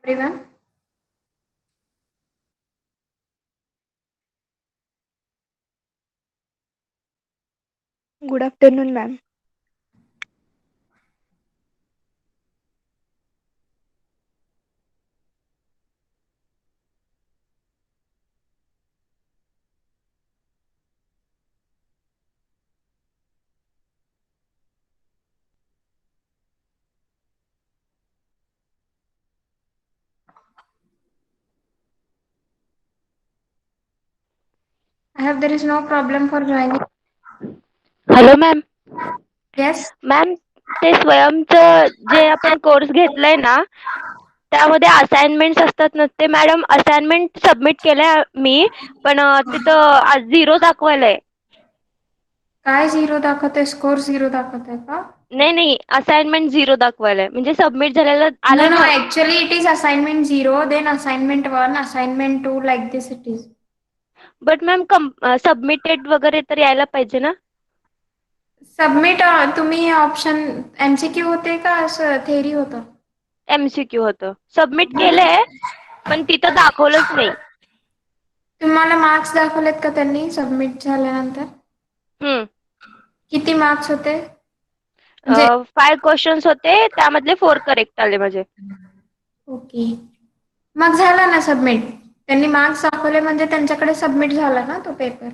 everyone. Good afternoon, ma'am. I hope there is no problem for joining. Hello ma'am. Yes. Ma'am, ते स्वयंचं जे आपण course घेतलाय ना, त्यामध्ये assignments असतात ना, ते मॅडम असाइनमेंट सबमिट केल्या मी, पण तिथं आज 0 दाखवायलंय. काय झिरो दाखवते? स्कोर झिरो दाखवते का? नाही, नाही. असाइनमेंट 0 दाखवायलंय. म्हणजे सबमिट झालेलं No, आलंय no. ना. Actually, it is assignment zero, then assignment one, assignment two, like this it is. But ma'am submitted वगैरे तर यायला पाहिजे ना? सबमिट तुम्ही ऑप्शन MCQ होते का असं थेरी होतं? MCQ होतं. सबमिट केलंय, पण तिथं दाखवलंच नाही. तुम्हाला मार्क्स दाखवलेत का त्यांनी सबमिट झाल्यानंतर? हं. किती मार्क्स होते? म्हणजे 5 क्वेशन्स होते, त्यामधले 4 करेक्ट आले माझे. ओके. मग झाला ना सबमिट. त्यांनी मार्क्स दाखवले म्हणजे त्यांच्याकडे सबमिट झाला ना तो पेपर.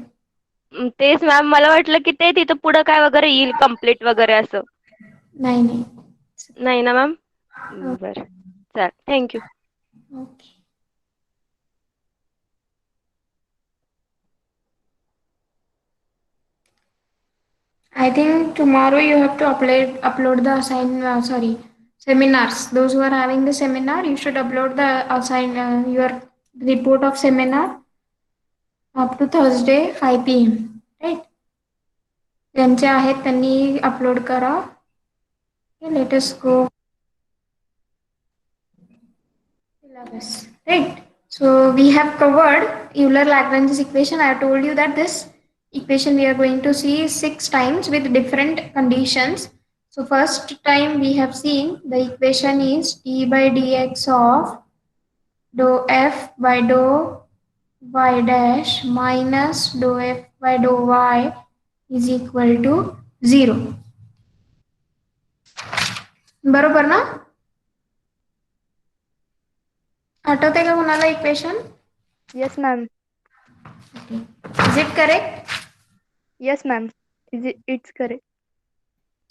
तेच मॅम, मला वाटलं की ते तिथं पुढं काय वगैरे येईल कंप्लीट वगैरे असं. नाही, नाही. नाही ना मॅम? ओके. बरं. चालेल. Thank you. Okay. I think tomorrow you have to upload the seminars. Those who are having the seminar, you should upload the your report of seminar up to Thursday 5 p.m. Right? ज्यांचे आहेत त्यांनी upload करा. Let us go syllabus. Right? So we have covered Euler-Lagrange's equation. I have told you that this equation we are going to see 6 times with different conditions. So first time we have seen the equation is d by dx of dou f by dou y dash minus dou f by dou y is equal to 0. बरोबर ना? आठवते का कुणाला equation? Yes, ma'am. Is it correct? Yes, ma'am. It's correct.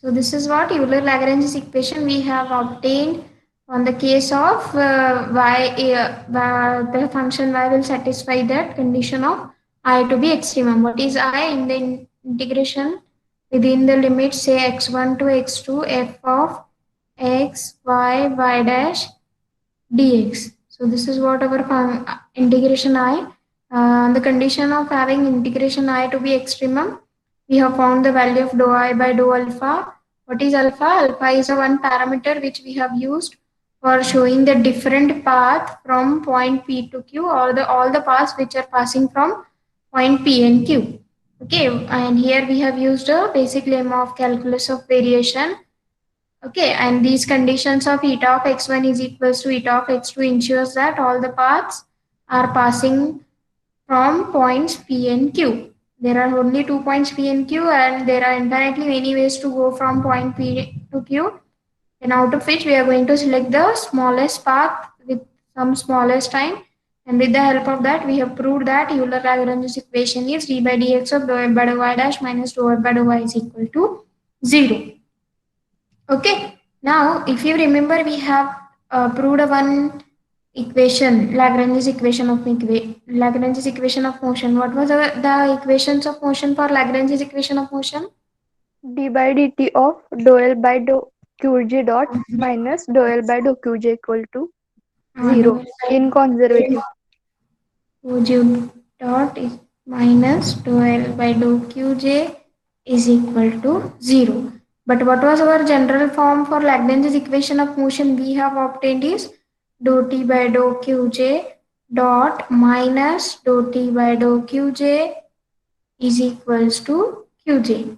So this is what Euler-Lagrange's equation we have obtained on the case of the function y will satisfy that condition of I to be extremum. What is I in the integration within the limit say x1 to x2 f of x y dash dx. So this is what our integration I. The condition of having integration I to be extremum, we have found the value of dou I by dou alpha. What is alpha? Alpha is a one parameter which we have used for showing the different path from point P to Q, or all the paths which are passing from point P and Q. Okay, and here we have used a basic lemma of calculus of variation. Okay, and these conditions of eta of x1 is equals to eta of x2 ensures that all the paths are passing from points P and Q. There are only 2 points P and Q, and there are infinitely many ways to go from point P to Q. And out of which we are going to select the smallest path with some smallest time. And with the help of that, we have proved that Euler-Lagrange's equation is d by dx of dou f by dou y dash minus dou f by dou y is equal to 0. Okay, now if you remember, we have proved one equation, Lagrange's equation of motion. What was the equations of motion for Lagrange's equation of motion? D by dt of dou L by dou qj dot minus dou L by dou qj equal to 0 in conservative. Dou dot is minus dou L by dou qj is equal to 0. But what was our general form for Lagrange's equation of motion we have obtained is dou t by dou qj dot minus dou t by dou qj is equals to qj.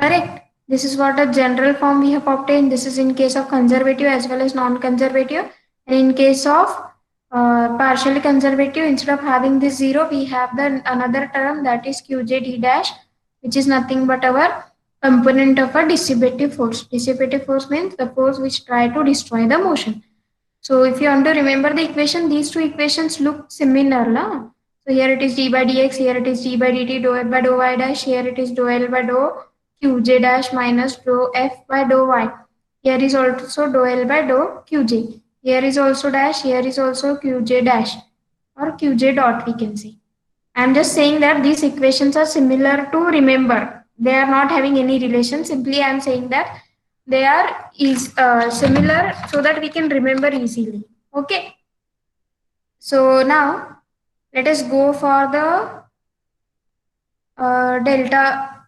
Correct. This is what a general form we have obtained. This is in case of conservative as well as non-conservative. And in case of partially conservative, instead of having this 0, we have the another term, that is qj d dash, which is nothing but our component of a dissipative force. Dissipative force means the force which try to destroy the motion. So if you want to remember the equation, these two equations look similar, la? So here it is d by dx, here it is d by dt, dou f by dou y dash, here it is dou L by dou qj dash minus dou f by dou y. Here is also dou L by dou qj. Here is also dash, here is also qj dash or qj dot, we can say. I'm just saying that these equations are similar to remember. They are not having any relation. Simply I'm saying that they are similar so that we can remember easily. Okay. So now let us go for the delta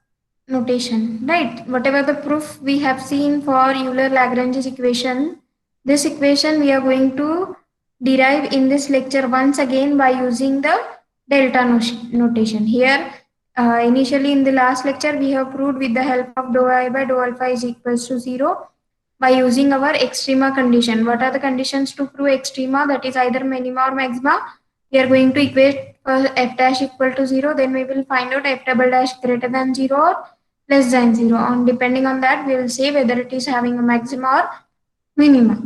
notation, right? Whatever the proof we have seen for Euler-Lagrange's equation, this equation we are going to derive in this lecture once again by using the delta notation. Here, initially in the last lecture, we have proved with the help of dou I by dou alpha is equals to 0 by using our extrema condition. What are the conditions to prove extrema? That is either minima or maxima. We are going to equate f dash equal to 0, then we will find out f double dash greater than 0 or less than 0. On depending on that, we will say whether it is having a maxima or minima.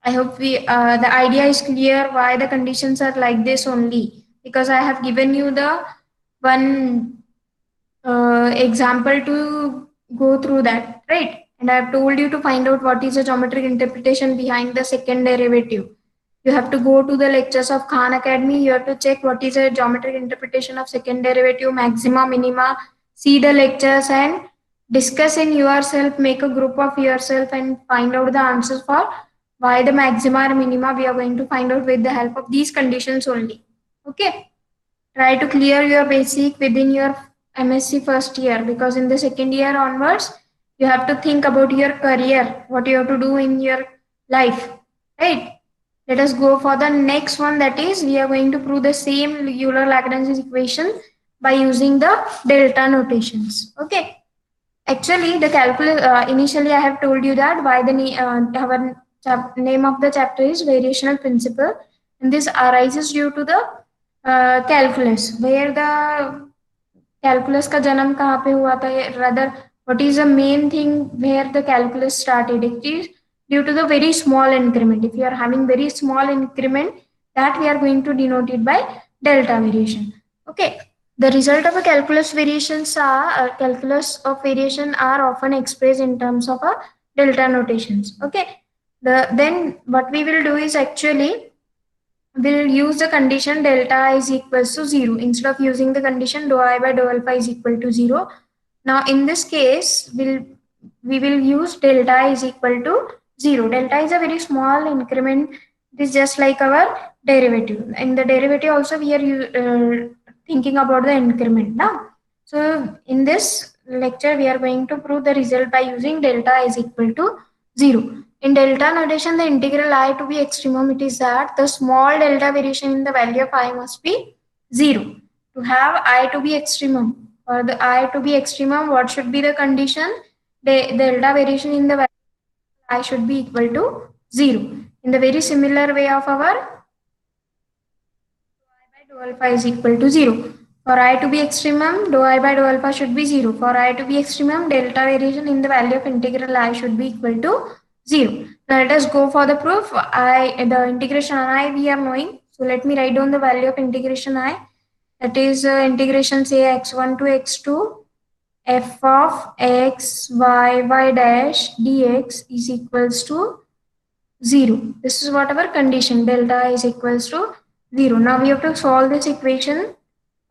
I hope the idea is clear why the conditions are like this only, because I have given you the one example to go through that, right? And I have told you to find out what is the geometric interpretation behind the second derivative. You have to go to the lectures of Khan Academy. You have to check what is a geometric interpretation of second derivative, maxima, minima. See the lectures and discuss in yourself, make a group of yourself and find out the answers for why the maxima or minima we are going to find out with the help of these conditions only. Okay. Try to clear your basic within your MSc first year, because in the second year onwards, you have to think about your career, what you have to do in your life, right? Let us go for the next one, that is we are going to prove the same Euler-Lagrange's equation by using the delta notations. Okay. Actually, the calculus, initially I have told you that why our name of the chapter is variational principle, and this arises due to the calculus, where the calculus का जन्म कहाँ पे हुआ था, rather what is the main thing where the calculus started? It is due to the very small increment. If you are having very small increment, that we are going to denote it by delta variation. Okay. The result of a calculus of variation are often expressed in terms of a delta notations. Okay. Then what we will do is actually we'll use the condition delta is equals to 0 instead of using the condition dou I by dou alpha is equal to 0. Now in this case, we will use delta is equal to 0. Delta is a very small increment. It is just like our derivative. In the derivative also we are thinking about the increment now. So in this lecture we are going to prove the result by using delta is equal to 0. In delta notation, the integral I to be extremum, it is that the small delta variation in the value of I must be 0. To have I to be extremum, for the I to be extremum, what should be the condition? The delta variation in the value of I should be equal to 0. In the very similar way of our I by dou alpha is equal to 0. For I to be extremum, dou I by dou alpha should be 0. For I to be extremum, delta variation in the value of integral I should be equal to 0. Now let us go for the proof. The integration I we are knowing. So let me write down the value of integration I. That is integration say x1 to x2 f of x y dash dx is equals to 0. This is what our condition, delta is equals to 0. Now we have to solve this equation.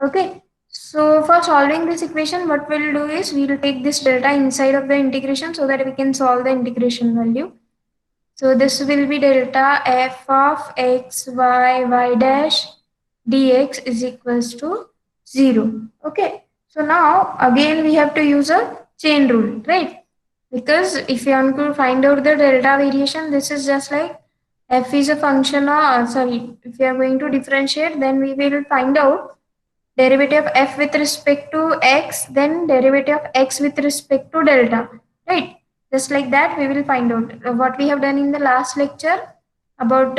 Okay. So for solving this equation, what we'll do is we'll take this delta inside of the integration so that we can solve the integration value. So this will be delta f of x y dash dx is equals to 0. Okay. So now again we have to use a chain rule, right? Because if you want to find out the delta variation, this is just like f is a function of, if we are going to differentiate, then we will find out derivative of f with respect to x, then derivative of x with respect to delta, right? Just like that, we will find out what we have done in the last lecture. about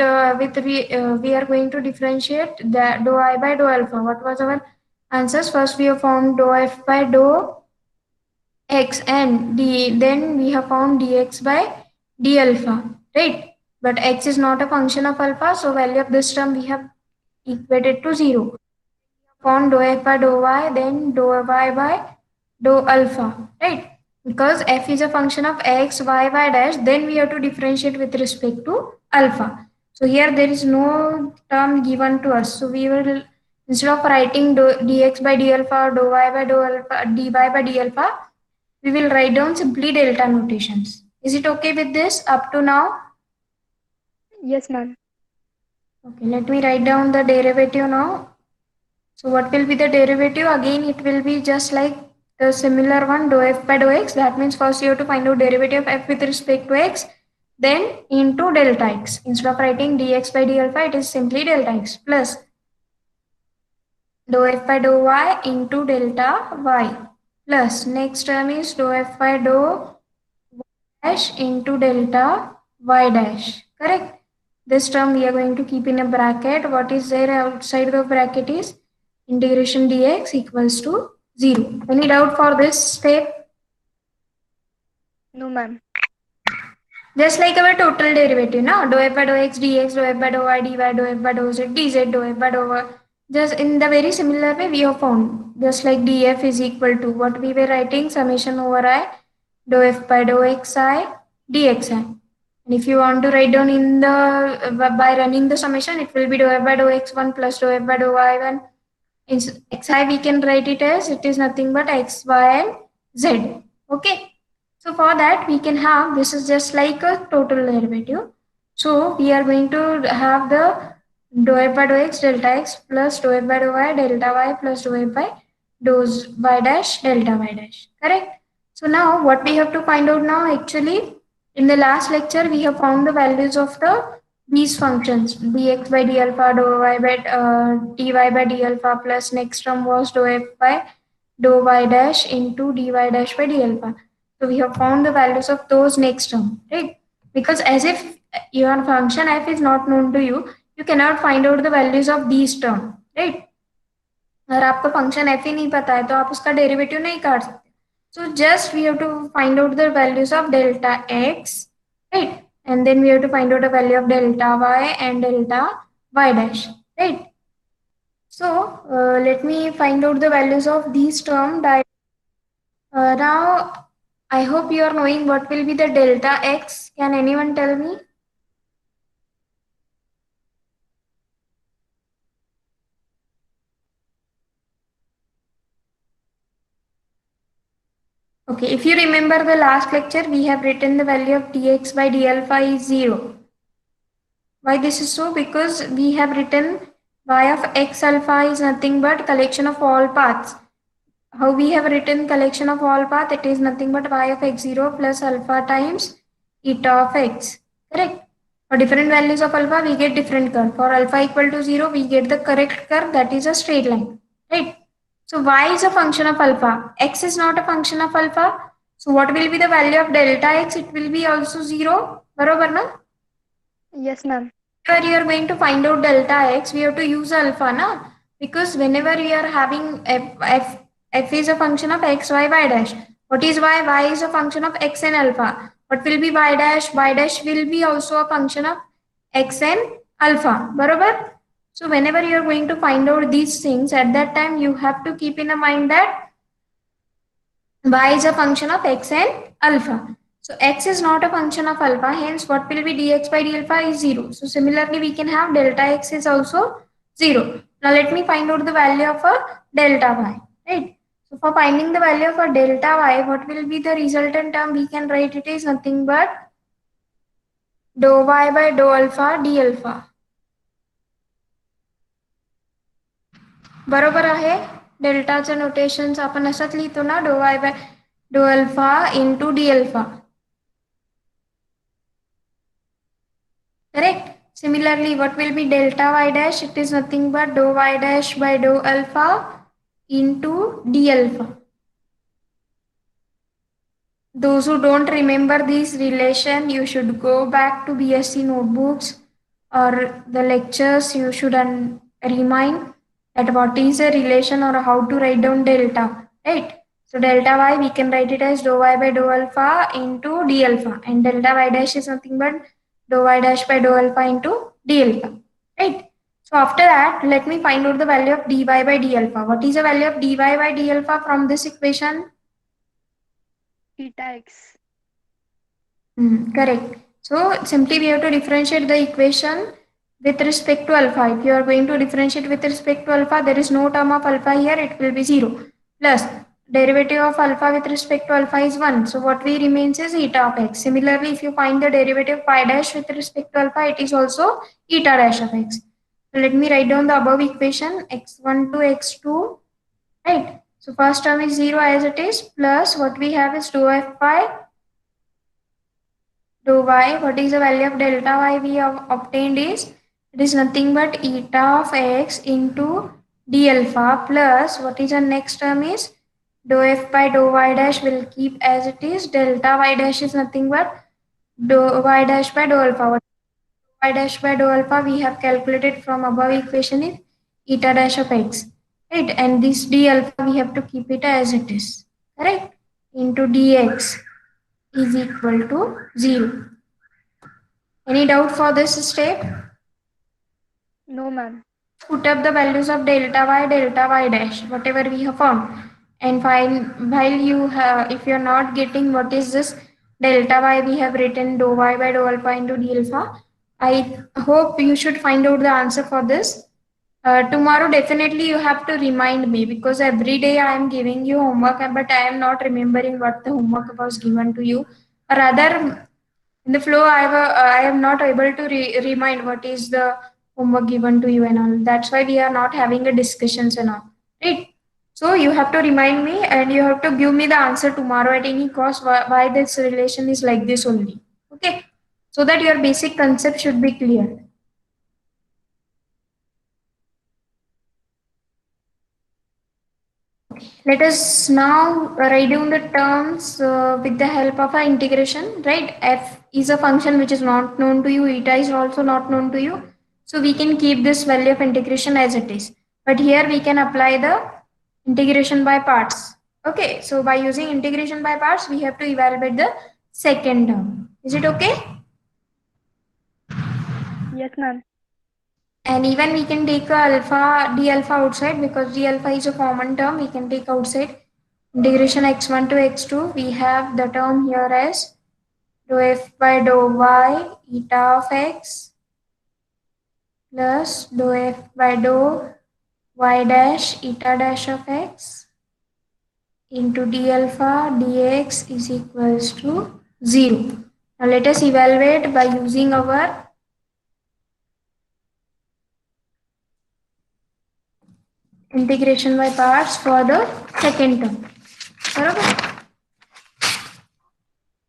we are going to differentiate the dou I by dou alpha. What was our answers? First we have found dou f by dou x and then we have found dx by d alpha, right? But x is not a function of alpha, so value of this term we have equated to 0. Found dou f by dou y, then dou y by dou alpha, right? Because f is a function of x, y, y dash, then we have to differentiate with respect to alpha. So here there is no term given to us. So we will, instead of writing dx by d alpha or dou y by dou alpha, dy by d alpha, we will write down simply delta notations. Is it okay with this up to now? Yes, ma'am. Okay, let me write down the derivative now. So what will be the derivative? Again, it will be just like the similar one, dou f by dou x. That means first you have to find out derivative of f with respect to x, then into delta x. Instead of writing dx by d alpha, it is simply delta x plus dou f by dou y into delta y plus next term is dou f by dou dash into delta y dash. Correct? This term we are going to keep in a bracket. What is there outside the bracket is integration dx equals to 0. Any doubt for this step? No, ma'am. Just like our total derivative, now dou f by dou x dx, dou f by dou y dy, dou f by dou z dz, dou f by dou y. Just in the very similar way we have found. Just like df is equal to what we were writing, summation over I dou f by dou xi dxi. And if you want to write down in the by running the summation, it will be dou f by dou x1 plus dou f by dou y1. In xi we can write it as it is nothing but x, y, and z. Okay. So for that we can have, this is just like a total derivative. So we are going to have the dou f by dou x delta x plus dou f by dou y delta y plus dou f by dou y dash delta y dash. Correct? So now what we have to find out now, actually in the last lecture we have found the values of these functions dx by d alpha dou y by dy by d alpha plus next term was dou f by dou y dash into dy dash by d alpha. So we have found the values of those next term, right? Because as if your function f is not known to you, you cannot find out the values of these term, right? अगर आपको function F ही नहीं पता है तो आप उसका derivative नहीं काट सकते. So just we have to find out the values of delta x, right? And then we have to find out the value of delta y and delta y dash, right? So let me find out the values of these term. Now I hope you are knowing what will be the delta x. Can anyone tell me? Okay, if you remember the last lecture, we have written the value of dx by d alpha is 0. Why this is so? Because we have written y of x alpha is nothing but collection of all paths. How we have written collection of all path, it is nothing but y of x0 plus alpha times eta of x. Correct? For different values of alpha, we get different curve. For alpha equal to 0, we get the correct curve, that is a straight line. Right? So y is a function of alpha. X is not a function of alpha. So what will be the value of delta x? It will be also 0. Barobar na? Yes, ma'am. Whenever you are going to find out delta x, we have to use alpha, na? Because whenever you are having f is a function of x, y, y dash. What is y? Y is a function of x and alpha. What will be y dash? Y dash will be also a function of x and alpha. Barobar? So whenever you are going to find out these things, at that time you have to keep in mind that y is a function of x and alpha. So x is not a function of alpha, hence what will be dx by d alpha is 0. So similarly we can have delta x is also 0. Now let me find out the value of a delta y, right? So for finding the value of a delta y, what will be the resultant term? We can write it is nothing but dou y by dou alpha d alpha. बरोबर आहे. डेल्टाचं notations आपण असंच लिहितो ना, dou y by dou alpha into d alpha. Correct. Similarly, what will be delta y dash? It is nothing but dou y dash by dou alpha into d alpha. Those who don't remember this relation, you should go back to BSc notebooks or the lectures, you should remind that what is a relation or how to write down delta, right? So delta y, we can write it as dou y by dou alpha into d alpha, and delta y dash is nothing but dou y dash by dou alpha into d alpha, right? So after that, let me find out the value of dy by d alpha. What is the value of dy by d alpha from this equation? Eta x. Correct. So simply we have to differentiate the equation with respect to alpha. If you are going to differentiate with respect to alpha, there is no term of alpha here, it will be 0. Plus derivative of alpha with respect to alpha is 1. So what we remains is eta of x. Similarly, if you find the derivative of pi dash with respect to alpha, it is also eta dash of x. So let me write down the above equation x1 to x2, right? So first term is 0 as it is, plus what we have is dou f pi dou y. What is the value of delta y we have obtained is, it is nothing but eta of x into d alpha, plus what is the next term is dou f by dou y dash will keep as it is. Delta y dash is nothing but dou y dash by dou alpha. What y dash by dou alpha we have calculated from above equation is eta dash of x, right? And this d alpha we have to keep it as it is, correct? Into dx is equal to 0. Any doubt for this step? No, ma'am. Put up the values of delta y dash, whatever we have found, and find while you have, if you are not getting what is this delta y, we have written dou y by dou alpha into d alpha. I hope you should find out the answer for this. Tomorrow definitely you have to remind me, because every day I am giving you homework, but I am not remembering what the homework was given to you. Or rather, in the flow, I am not able to remind what is the homework given to you and all. That's why we are not having a discussions and all, right? So you have to remind me, and you have to give me the answer tomorrow at any cost, why this relation is like this only. Okay, so that your basic concept should be clear. Let us now write down the terms with the help of our integration, right? F is a function which is not known to you, eta is also not known to you. So we can keep this value of integration as it is. But here we can apply the integration by parts. Okay, so by using integration by parts, we have to evaluate the second term. Is it okay? Yes, ma'am. And even we can take alpha, d alpha outside, because d alpha is a common term, we can take outside. Integration x1 to x2, we have the term here as dou f by dou y eta of x plus dou f by dou y dash eta dash of x into d alpha dx is equals to 0. Now let us evaluate by using our integration by parts for the second term. Barabar?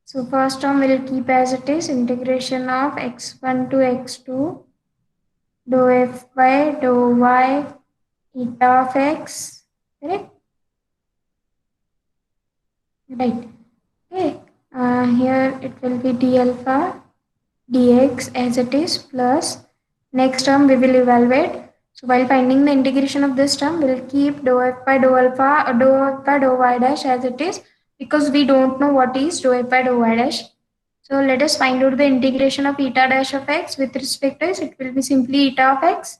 So first term will keep as it is, integration of x1 to x2 dou f by dou y eta of x, correct? Right. Okay. Here it will be d alpha dx as it is, plus next term we will evaluate. So while finding the integration of this term, we'll keep dou f by dou alpha or dou f by dou y dash as it is, because we don't know what is dou f by dou y dash. So let us find out the integration of eta dash of x with respect to x. It will be simply eta of x.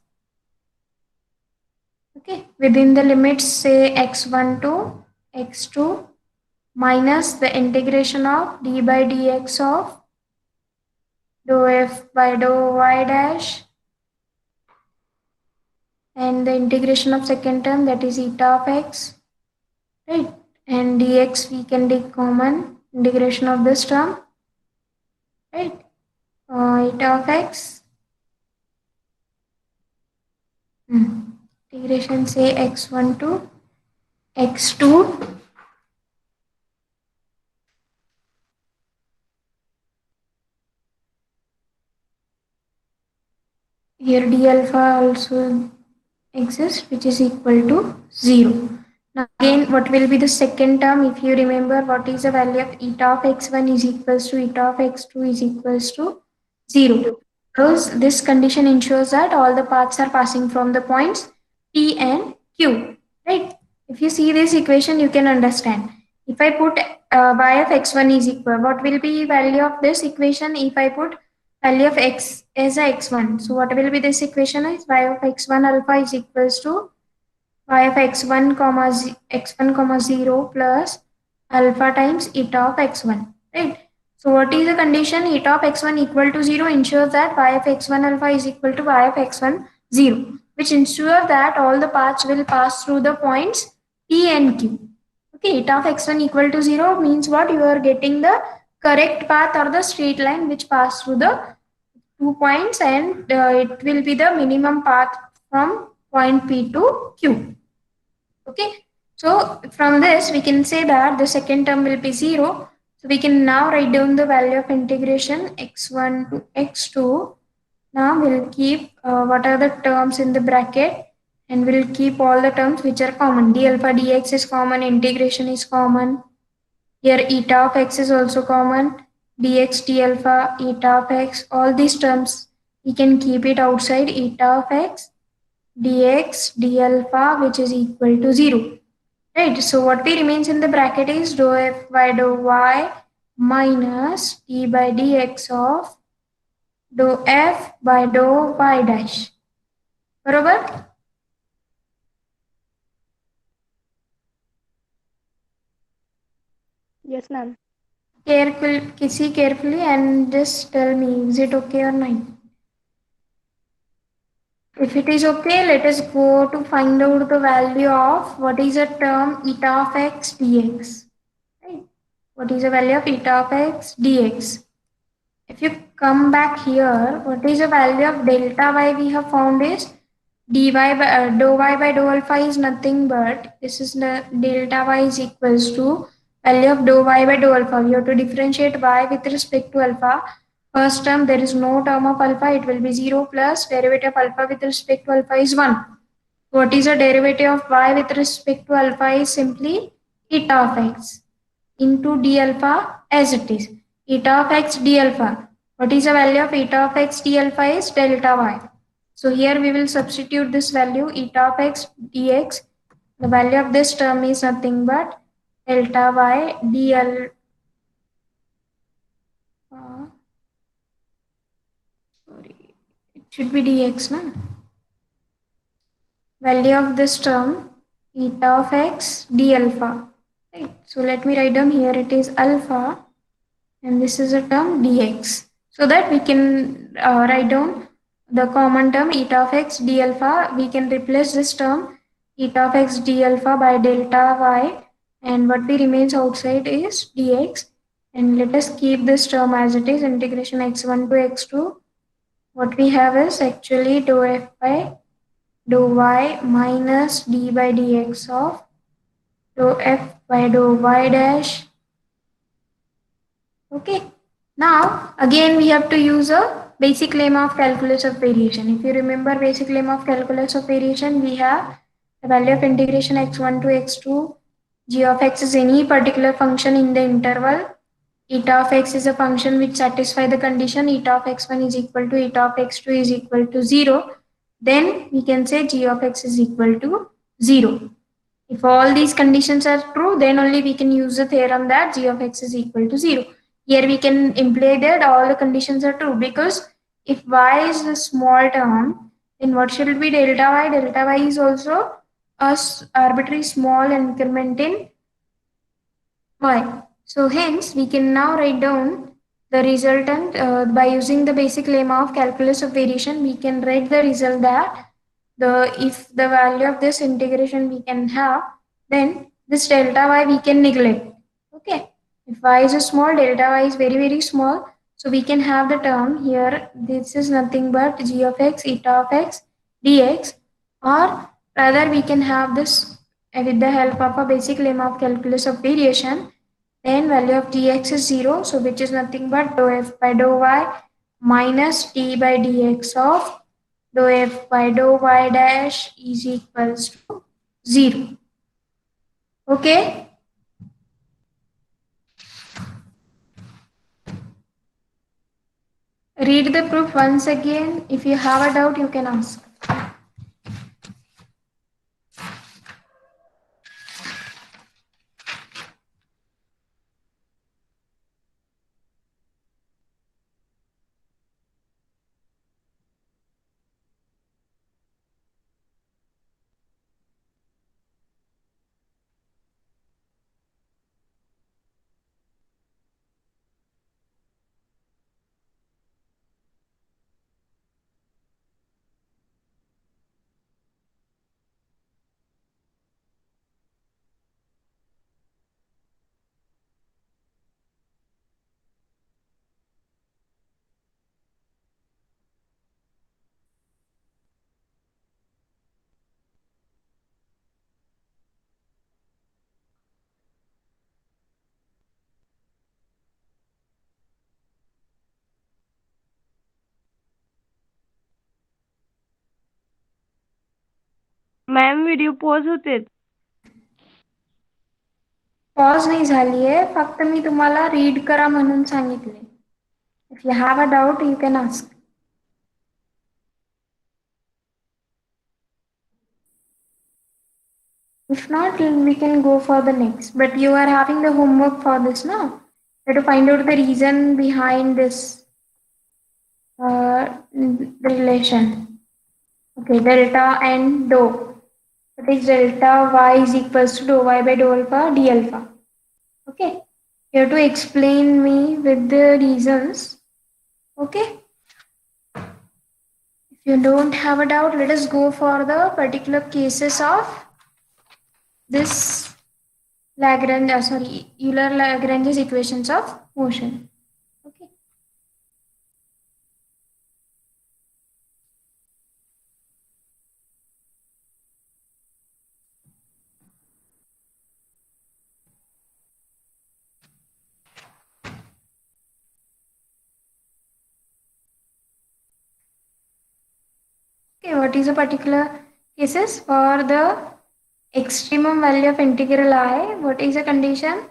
Okay, within the limits say x1 to x2 minus the integration of d by dx of dou f by dou y dash, and the integration of second term, that is eta of x, right? And dx we can take common, integration of this term, right? Eta of x, integration say x1 to x2 here d alpha also exists, which is equal to 0. Now again, what will be the second term? If you remember, what is the value of eta of x1 is equals to eta of x2 is equals to 0. This condition ensures that all the paths are passing from the points P and Q, right? If you see this equation, you can understand. If I put y of x1 is equal, what will be value of this equation if I put value of x as a x1? So what will be this equation is y of x1 alpha is equals to y of x1 comma x1 comma 0 plus alpha times eta of x1, right? So what is the condition? Eta of x1 equal to 0 ensures that y of x1 alpha is equal to y of x1 0, which ensure that all the paths will pass through the points P and Q. Okay, eta of x1 equal to 0 means what? You are getting the correct path or the straight line which pass through the 2 points, and it will be the minimum path from point P to Q. Okay, so from this we can say that the second term will be 0. So we can now write down the value of integration x1 to x2. Now we'll keep what are the terms in the bracket, and we'll keep all the terms which are common. D alpha dx is common, integration is common. Here eta of x is also common. Dx d alpha, eta of x, all these terms we can keep it outside. Eta of x dx d alpha, which is equal to 0. Right, so what we remains in the bracket is dou f by dou y minus d by dx of dou f by dou y dash. बरोबर? Yes, ma'am. See carefully and just tell me, is it okay or not? If it is okay, let us go to find out the value of what is a term eta of x dx. Right? What is the value of eta of x dx? If you come back here, what is the value of delta y we have found is dy by dou y by dou alpha is nothing but this is the delta y is equals to value of dou y by dou alpha. We have to differentiate y with respect to alpha. First term, there is no term of alpha, it will be 0 plus derivative of alpha with respect to alpha is 1. What is the derivative of y with respect to alpha is simply eta of x into d alpha as it is. Eta of x d alpha. What is the value of eta of x d alpha is delta y. So here we will substitute this value eta of x dx. The value of this term is nothing but delta y d alpha. Sorry, it should be dx, no? Value of this term eta of x d alpha. Right. So let me write down here. It is alpha, and this is a term dx, so that we can write down the common term eta of x d alpha. We can replace this term eta of x d alpha by delta y, and what we remains outside is dx, and let us keep this term as it is, integration x1 to x2. What we have is actually dou f by dou y minus d by dx of dou f by dou y dash. Okay. Now, again we have to use a basic lemma of calculus of variation. If you remember basic lemma of calculus of variation, we have the value of integration x1 to x2. G of x is any particular function in the interval. Eta of x is a function which satisfies the condition eta of x1 is equal to eta of x2 is equal to 0. Then we can say g of x is equal to 0. If all these conditions are true, then only we can use the theorem that g of x is equal to 0. Here we can imply that all the conditions are true, because if y is a small term, then what should be delta y? Delta y is also a arbitrary small increment in y. So hence we can now write down the resultant by using the basic lemma of calculus of variation. We can write the result that if the value of this integration we can have, then this delta y we can neglect. Okay, if y is a small, delta y is very small, so we can have the term here, this is nothing but g of x eta of x dx, or rather we can have this with the help of a basic lemma of calculus of variation. Then value of dx is 0, so which is nothing but dou f by dou y minus d by dx of dou f by dou y dash is equals to 0. Okay. Read the proof once again. If you have a doubt, you can ask. Ma'am video pause होते. Pause नाही झाली आहे, फक्त मी तुम्हाला read करा म्हणून सांगितले. If you have a doubt you can ask. If not, we can go for the next. But you are having the homework for this, no? You have to find out the reason behind this relation. Okay, delta and dou. That is delta y is equals to dou y by dou alpha d alpha. Okay, you have to explain me with the reasons. Okay, if you don't have a doubt, let us go for the particular cases of this Euler-Lagrange's equations of motion. Okay. Okay, what is a particular cases for the extremum value of integral I? What is the condition?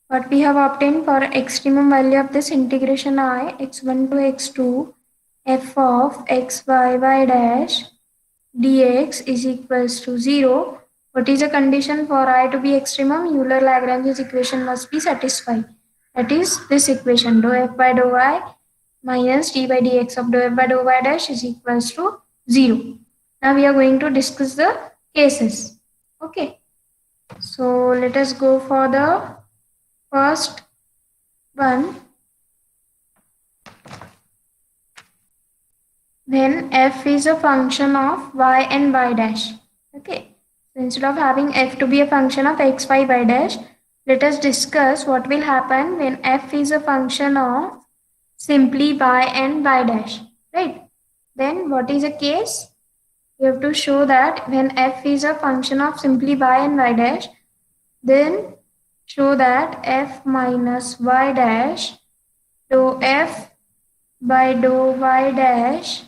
What we have obtained for extremum value of this integration I, x1 to x2, f of x y dash dx is equals to 0. What is the condition for I to be extremum? Euler-Lagrange's equation must be satisfied. That is this equation, dou f by dou I minus d by dx of dou f by dou y dash is equals to 0. Now we are going to discuss the cases. Okay. So let us go for the first one. When f is a function of y and y dash. Okay. So instead of having f to be a function of x, y, y dash, let us discuss what will happen when f is a function of simply y and y dash. Right. Then what is the case? You have to show that when f is a function of simply y and y dash, then show that f minus y dash dou f by dou y dash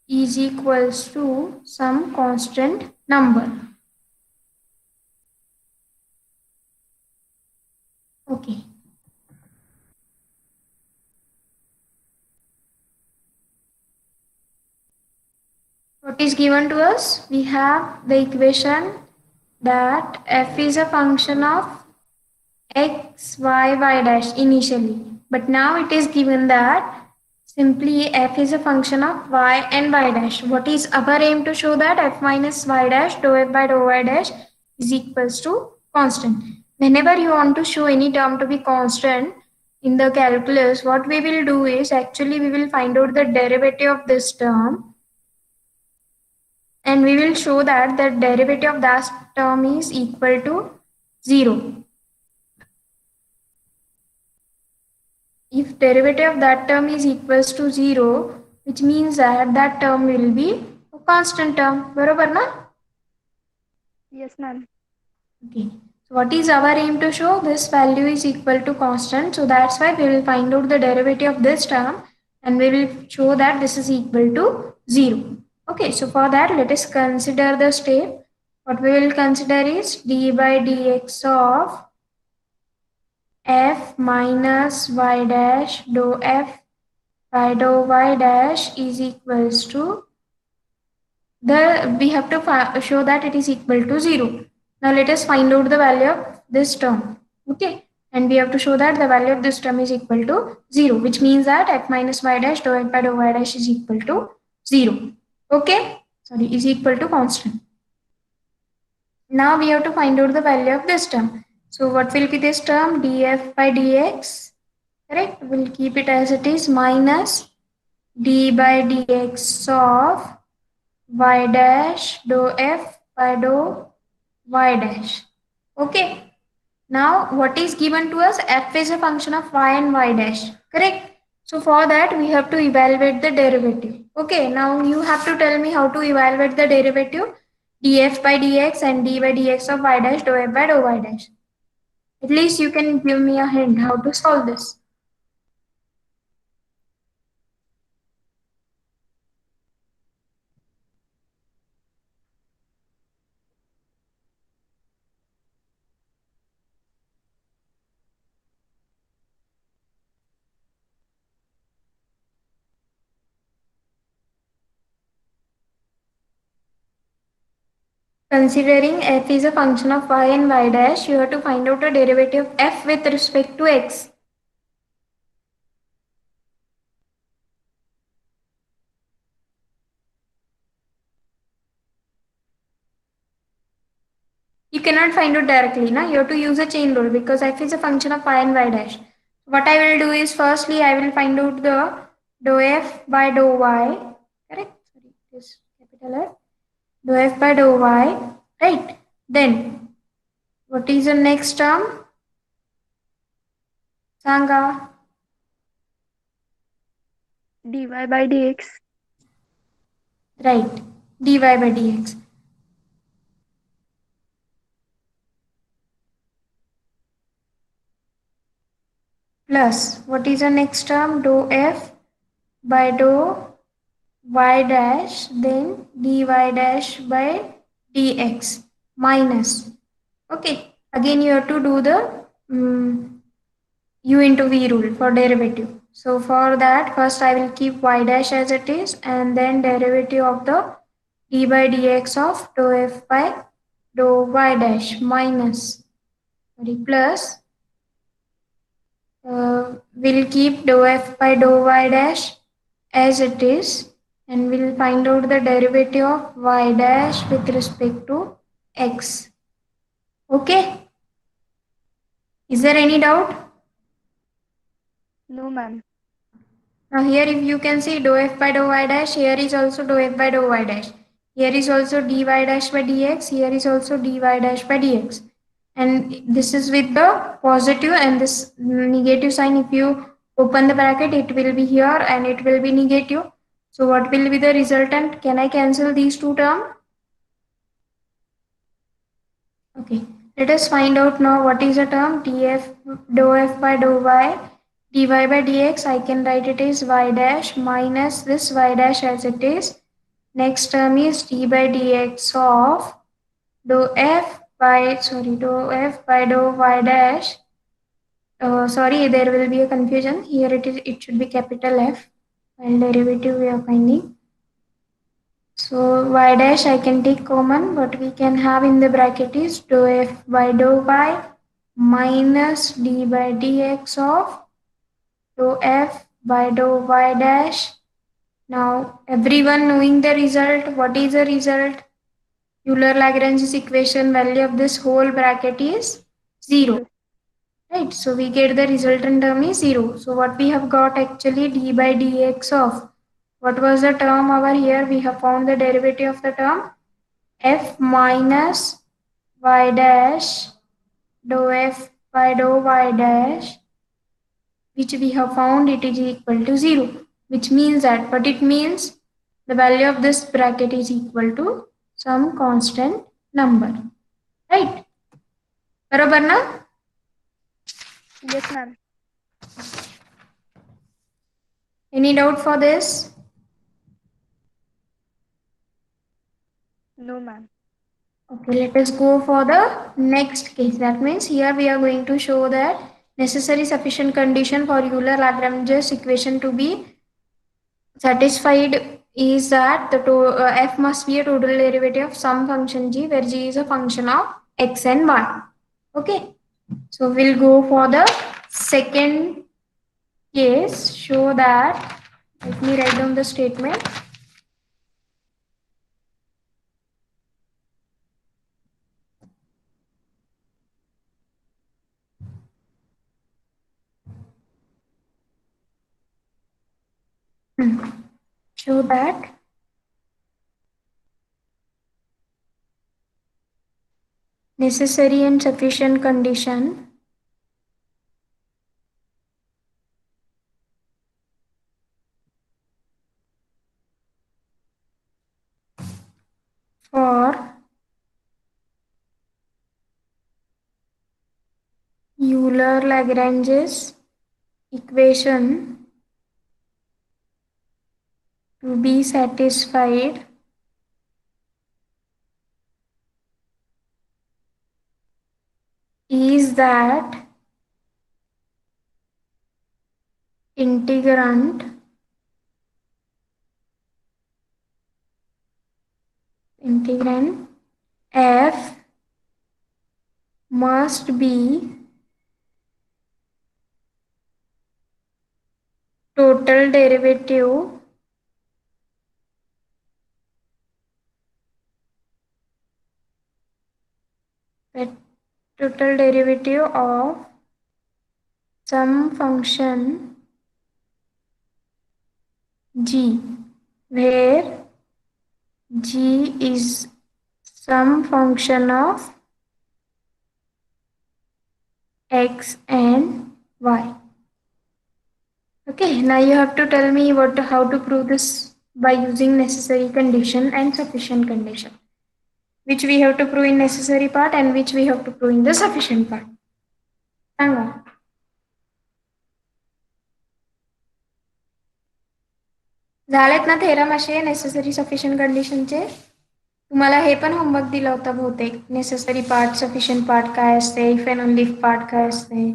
is equals to some constant number. Okay. What is given to us? We have the equation that f is a function of x, y, y dash initially. But now it is given that simply f is a function of y and y dash. What is our aim to show that f minus y dash dou f by dou y dash is equals to constant. Whenever you want to show any term to be constant in the calculus, what we will do is actually we will find out the derivative of this term and we will show that the derivative of that term is equal to 0. If derivative of that term is equals to 0, which means that that term will be a constant term. बरोबर ना? Yes, ma'am. Okay. So what is our aim to show? This value is equal to constant. So that's why we will find out the derivative of this term and we will show that this is equal to 0. Okay. So for that, let us consider the step. What we will consider is d by dx of f minus y dash dou f by dou y dash is equals to we have to show that it is equal to 0. Now let us find out the value of this term. Okay, and we have to show that the value of this term is equal to 0, which means that f minus y dash dou f by dou y dash is equal to 0. Okay, sorry, is equal to constant. Now we have to find out the value of this term. So what will be this term? Df by dx, correct? We'll keep it as it is, minus d by dx of y dash dou f by dou y dash. Okay. Now what is given to us? F is a function of y and y dash. Correct. So for that we have to evaluate the derivative. Okay. Now you have to tell me how to evaluate the derivative df by dx and d by dx of y dash dou f by dou y dash. At least you can give me a hint how to solve this. Considering f is a function of y and y dash, you have to find out the derivative of f with respect to x. You cannot find it directly, na? You have to use a chain rule because f is a function of y and y dash. What I will do is firstly I will find out the dou f by dou y, correct? Sorry, this capital F. Dou f by dou y, right? Then what is the next term? Sanga. dy by dx. Right. dy by dx. Plus, what is the next term? Dou f by dou y dash, then dy dash by dx minus. Okay, again you have to do the u into v rule for derivative. So for that, first I will keep y dash as it is and then derivative of the d by dx of dou f by dou y dash minus, sorry, plus we'll keep dou f by dou y dash as it is and we'll find out the derivative of y dash with respect to x. Okay. Is there any doubt? No, ma'am. Now here if you can see dou f by dou y dash, here is also dou f by dou y dash. Here is also dy dash by dx, here is also dy dash by dx. And this is with the positive and this negative sign. If you open the bracket, it will be here and it will be negative. So what will be the resultant? Can I cancel these two terms? Okay, let us find out now what is the term df dou f by dou y dy by dx. I can write it as y dash minus this y dash as it is. Next term is d by dx of dou f by dou y dash. Sorry, there will be a confusion. Here it should be capital F while derivative we are finding. So y dash I can take common. What we can have in the bracket is dou f by dou y minus d by dx of dou f by dou y dash. Now everyone knowing the result, what is the result? Euler-Lagrange's equation value of this whole bracket is 0. Right, so we get the resultant term is 0. So what we have got actually d by dx of, what was the term over here? We have found the derivative of the term f minus y dash dou f by dou y dash, which we have found it is equal to 0, which means that, what it means, the value of this bracket is equal to some constant number, right? Barabar na? Yes, ma'am. Any doubt for this? No, ma'am. Okay, let us go for the next case. That means here we are going to show that necessary sufficient condition for Euler-Lagrange's equation to be satisfied is that f must be a total derivative of some function g where g is a function of x and y. Okay, so we'll go for the second case. Show that, let me write down the statement. Show that necessary and sufficient condition for Euler-Lagrange's equation to be satisfied is that integrand f must be total derivative of some function g, where g is some function of x and y. Okay, now you have to tell me how to prove this by using necessary condition and sufficient condition. Which we have to prove in necessary part and which we have to prove in the sufficient part. सांगा. झालेत ना theorem असे necessary sufficient कंडिशनचे. तुम्हाला हे पण homework दिला होता बहुतेक. Necessary part, sufficient part काय असते, if and only if part काय असते.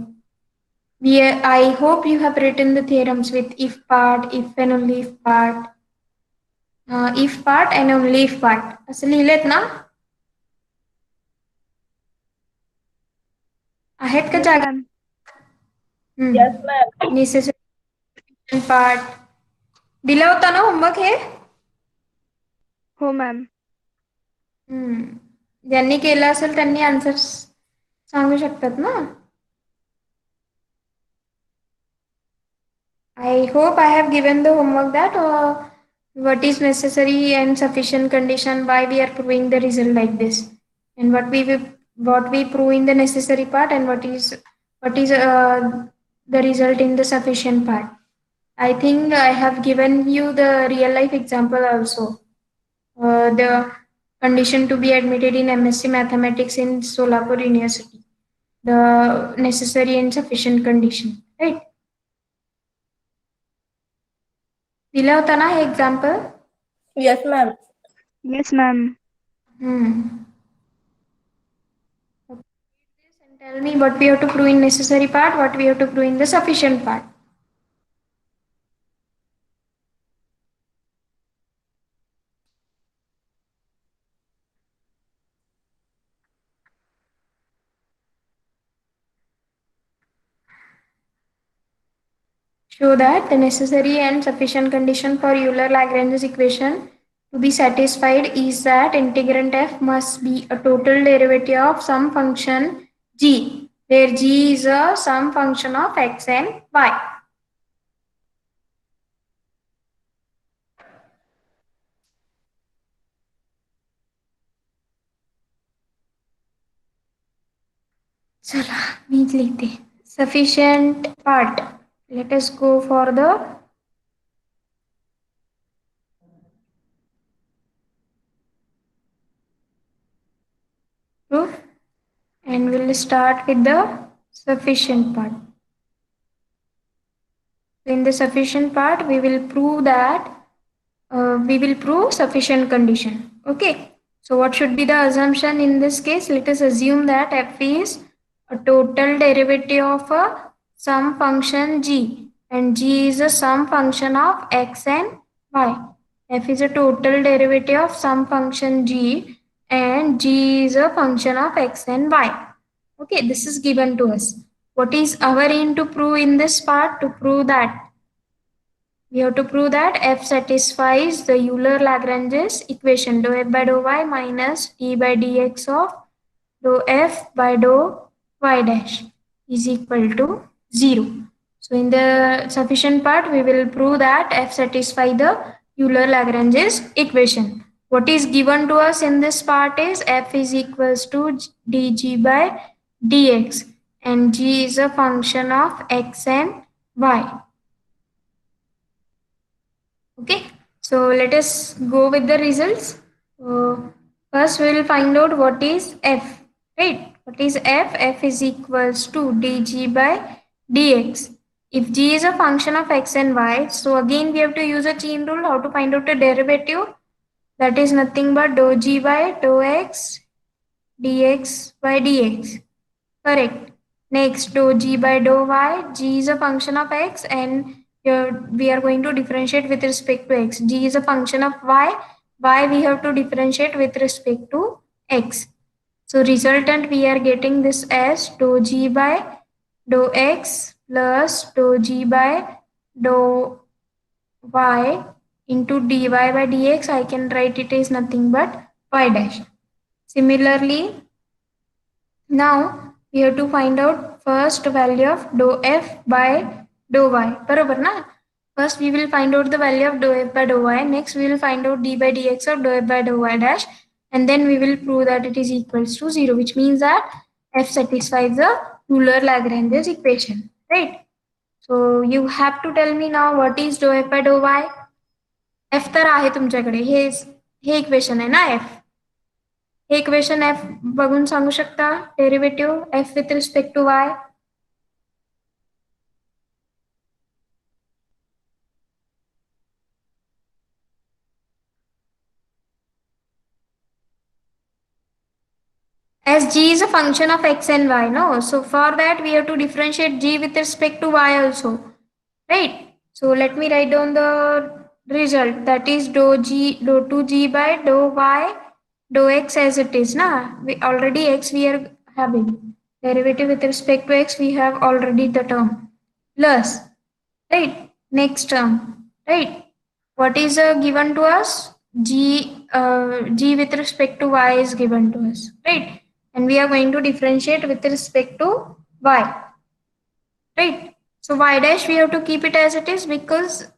I hope you have written the theorems with if part, if and only if part, if part and only if part. असं लिहिलेत ना? आहेत का जागा? Yes, ma'am. नेसेसरी पार्ट दिला होता ना होमवर्क हे? हो मॅम. ज्यांनी केलं असेल त्यांनी आन्सर सांगू शकतात ना? I hope I have given the homework that what is necessary and sufficient condition, why we are proving the result like this, and what we prove in the necessary part, and what is the result in the sufficient part. I think I have given you the real life example also. The condition to be admitted in MSc Mathematics in Solapur University. The necessary and sufficient condition, right? दिला होता ना हे example? Yes, ma'am. Yes, ma'am. And tell me what we have to prove in necessary part, what we have to prove in the sufficient part. Show that the necessary and sufficient condition for Euler-Lagrange's equation to be satisfied is that integrand f must be a total derivative of some function g, where g is a some function of x and y. चला मी लिखते sufficient part. Let us go for the proof and we'll start with the sufficient part. In the sufficient part, we will prove that we will prove sufficient condition. Okay. So what should be the assumption in this case? Let us assume that f is a total derivative of some function g, and g is a some function of x and y. F is a total derivative of some function g, and g is a function of x and y. Okay, this is given to us. What is our aim to prove in this part? To prove that we have to prove that f satisfies the Euler-Lagrange's equation dou f by dou y minus d by dx of dou f by dou y dash is equal to 0. So in the sufficient part, we will prove that f satisfy the Euler-Lagrange's equation. What is given to us in this part is f is equals to dg by dx, and g is a function of x and y. Okay, so let us go with the results. First, we will find out what is f, right? What is f? F is equals to dg by dx. If g is a function of x and y, so again we have to use a chain rule. How to find out the derivative? That is nothing but dou g by dou x dx by dx. Correct. Next, dou g by dou y. G is a function of x, and here we are going to differentiate with respect to x. G is a function of y. Y we have to differentiate with respect to x. So resultant we are getting this as dou g by dou x plus dou g by dou y into dy by dx. I can write it as nothing but y dash. Similarly, now we have to find out first value of dou f by dou y. बरोबर ना? First we will find out the value of dou f by dou y. Next we will find out d by dx of dou f by dou y dash. And then we will prove that it is equals to 0, which means that f satisfies the Euler-Lagrange's equation. Right? So you have to tell me now what is dou f by dou y. f तर आहे तुमच्याकडे, हे equation आहे ना f. हे equation f बघून सांगू शकता derivative f with respect to y. As g is a function of x and y, no? So for that we have to differentiate g with respect to y also, right? So let me write down the result. That is dou 2g by dou y dou x as it is, na? We already x we are having derivative with respect to x. We have already the term plus, right? Next term, right? What is given to us? G with respect to y is given to us, right? And we are going to differentiate with respect to y, right? So y dash we have to keep it as it is, because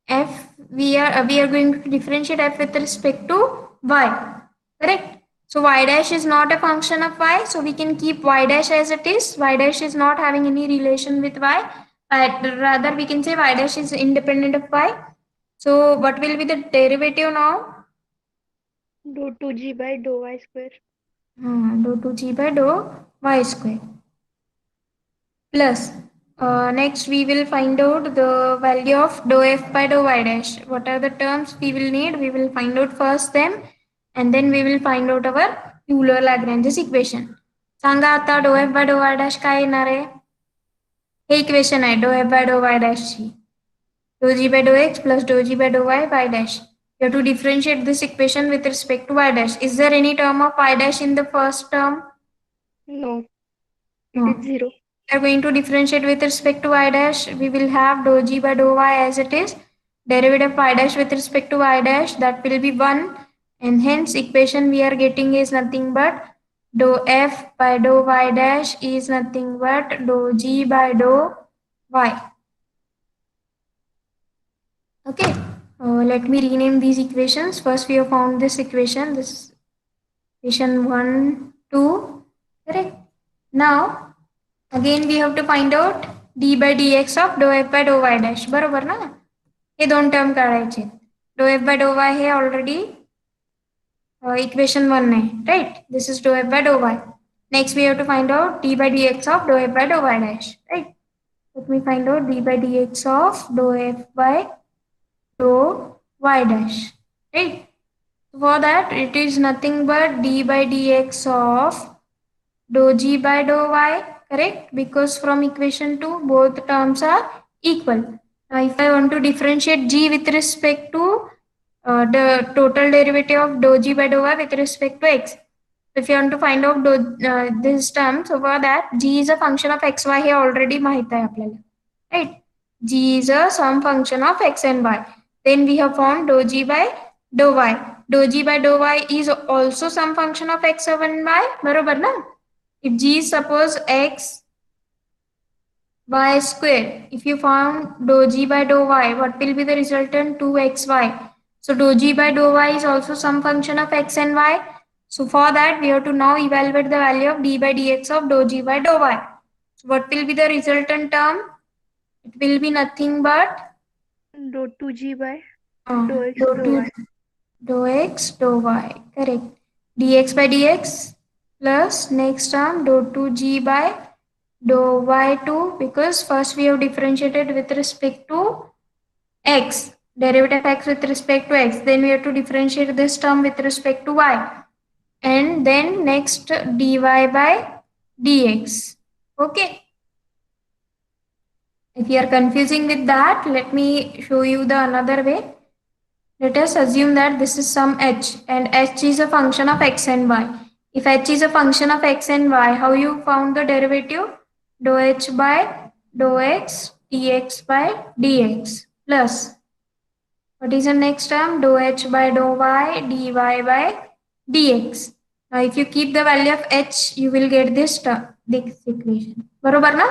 f we are going to differentiate f with respect to y, correct? So y dash is not a function of y, so we can keep y dash as it is. Y dash is not having any relation with y, but rather we can say y dash is independent of y. So what will be the derivative now? dou 2g by dou y square. Dou 2g by dou y square plus next we will find out the value of dou f by dou y dash. What are the terms we will need? We will find out first them, and then we will find out our Euler-Lagrange's equation. सांगा आता dou f by dou y dash काय येणार आहे? हे equation आहे dou f by dou y dash ची. Dou g by dou x plus dou g by dou y y dash. You have to differentiate this equation with respect to y dash. Is there any term of y dash in the first term? No, it No. is 0. We are going to differentiate with respect to y dash. We will have dou g by dou y as it is. Derivative of y dash with respect to y dash, that will be 1. And hence equation we are getting is nothing but dou f by dou y dash is nothing but dou g by dou y. Okay, let me rename these equations. First, we have found this equation. This is equation 1, 2, correct? Now, again we have to find out d by dx of dou f by dou y dash. बरोबर ना? हे दोन term काढायचे. Dou f by dou y hey already equation 1 आहे, right? This is dou f by dou y. Next, we have to find out d by dx of dou f by dou y dash, right? Let me find out d by dx of dou f by dou y dash, right? For that, it is nothing but d by dx of dou g by dou y, correct? Because from equation 2 both terms are equal. Now, if I want to differentiate g with respect to the total derivative of dou g by dou y with respect to x. If you want to find out this term, so for that g is a function of x y hey already माहित आहे आपल्याला, right? G is a some function of x and y. Then we have found dou g by dou y. Dou g by dou y is also some function of x and y, बरोबर ना? If g is suppose x y square, if you found dou g by dou y, what will be the resultant? 2xy. So dou g by dou y is also some function of x and y. So for that, we have to now evaluate the value of d by dx of dou g by dou y. So what will be the resultant term? It will be nothing but dou 2g by dou x dou dou y. dou x dou y. Correct. Dx by dx plus next term dou 2g by dou y2, because first we have differentiated with respect to x, derivative of x with respect to x, then we have to differentiate this term with respect to y, and then next dy by dx. Okay, if you are confusing with that, let me show you the another way. Let us assume that this is some h and h is a function of x and y. If h is a function of x and y, how you found the derivative? Dou h by dou x dx by dx plus, what is the next term? Dou h by dou y dy by dx. Now if you keep the value of h, you will get this term, this equation. बरोबर ना?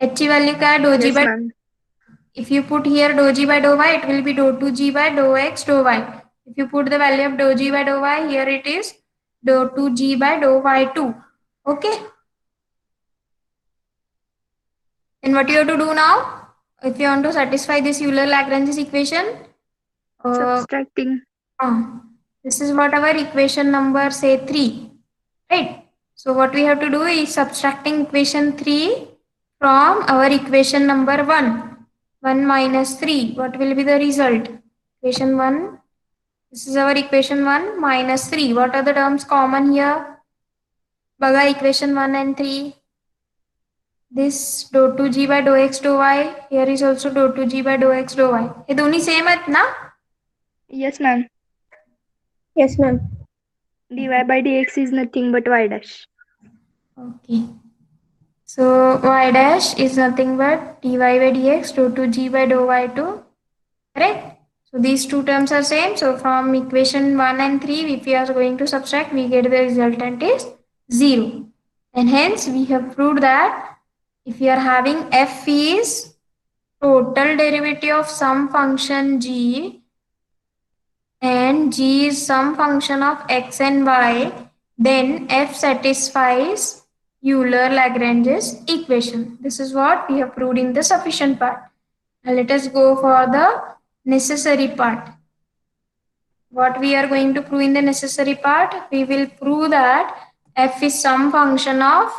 h की value क्या है? Dou g Yes, by, ma'am. if you put here dou g by dou y, it will be dou 2g by dou x dou y. If you put the value of dou g by dou y, here it is dou 2g by dou y2. Okay. Then what you have to do now? If you want to satisfy this Euler-Lagrange's equation, Subtracting. this is what our equation number say 3, right? So what we have to do is subtracting equation 3 from our equation number 1. 1 minus 3, what will be the result? Equation 1, this is our equation 1 minus 3. What are the terms common here? Baga equation 1 and 3. This dou 2g by dou x dou y. Here is also dou 2g by dou x dou y. ये दोनों same आहेत ना? Yes, ma'am. Yes, ma'am. dy by dx is nothing but y dash. Okay. So y dash is nothing but dy by dx dou 2g by dou y2. Correct? So these two terms are same. So from equation 1 and 3, if we are going to subtract, we get the resultant is 0. And hence we have proved that if we are having f is total derivative of some function g and g is some function of x and y, then f satisfies Euler-Lagrange's equation. This is what we have proved in the sufficient part. Now let us go for the necessary part. What we are going to prove in the necessary part? We will prove that f is some function of